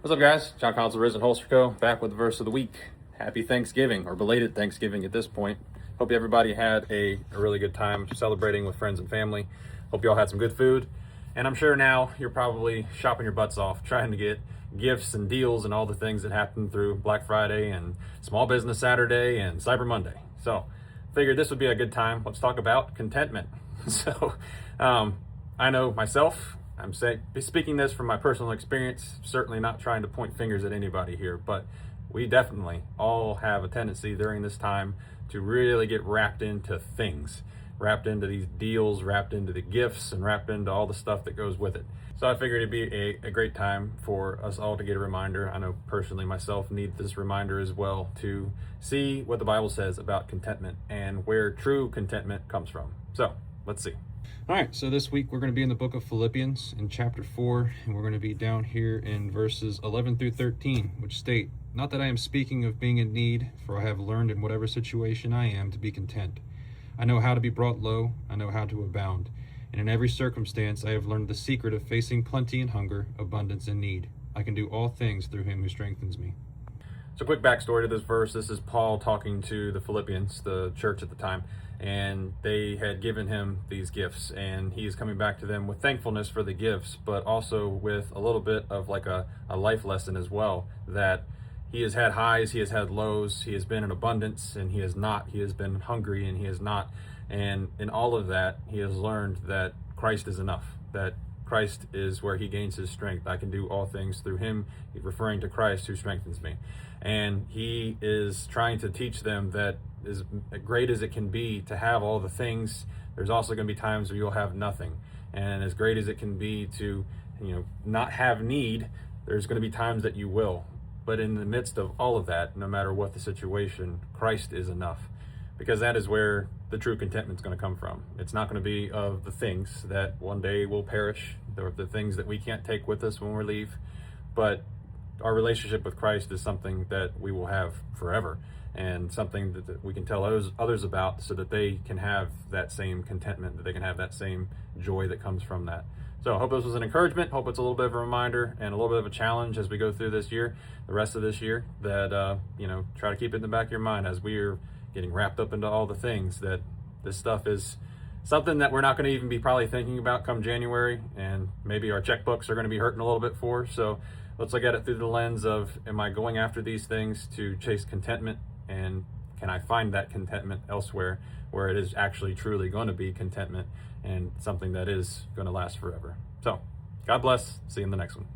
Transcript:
What's up, guys? John Collins of Risen Holster Co. back with the verse of the week. Happy Thanksgiving, or belated Thanksgiving at this point. Hope everybody had a really good time celebrating with friends and family. Hope you all had some good food. And I'm sure now you're probably shopping your butts off, trying to get gifts and deals and all the things that happened through Black Friday and Small Business Saturday and Cyber Monday. So figured this would be a good time. Let's talk about contentment. I know myself, I'm speaking this from my personal experience, certainly not trying to point fingers at anybody here, but we definitely all have a tendency during this time to really get wrapped into things, wrapped into these deals, wrapped into the gifts, and wrapped into all the stuff that goes with it. So I figured it'd be a great time for us all to get a reminder. I know personally myself need this reminder as well, to see what the Bible says about contentment and where true contentment comes from. So let's see. All right, so this week we're going to be in the book of Philippians in chapter 4, and we're going to be down here in verses 11 through 13, which state, "Not that I am speaking of being in need, for I have learned in whatever situation I am to be content. I know how to be brought low, I know how to abound, and in every circumstance I have learned the secret of facing plenty and hunger, abundance and need. I can do all things through him who strengthens me." So quick backstory to this verse. This is Paul talking to the Philippians, the church at the time, and they had given him these gifts, and he's coming back to them with thankfulness for the gifts, but also with a little bit of like a life lesson as well, that he has had highs, he has had lows, he has been in abundance and he has not, he has been hungry and he has not, and in all of that he has learned that Christ is enough, that Christ is where he gains his strength. I can do all things through him, referring to Christ who strengthens me. And he is trying to teach them that as great as it can be to have all the things, there's also going to be times where you'll have nothing. And as great as it can be to, not have need, there's going to be times that you will. But in the midst of all of that, no matter what the situation, Christ is enough. Because that is where the true contentment is going to come from. It's not going to be of the things that one day will perish, or the things that we can't take with us when we leave, but our relationship with Christ is something that we will have forever, and something that we can tell others about, so that they can have that same contentment, that they can have that same joy that comes from that. So I hope this was an encouragement. Hope it's a little bit of a reminder and a little bit of a challenge as we go through this year, the rest of this year, that try to keep it in the back of your mind as we are getting wrapped up into all the things, that this stuff is something that we're not going to even be probably thinking about come January, and maybe our checkbooks are going to be hurting a little bit for. So let's look at it through the lens of, am I going after these things to chase contentment, and can I find that contentment elsewhere where it is actually truly going to be contentment and something that is going to last forever. So God bless. See you in the next one.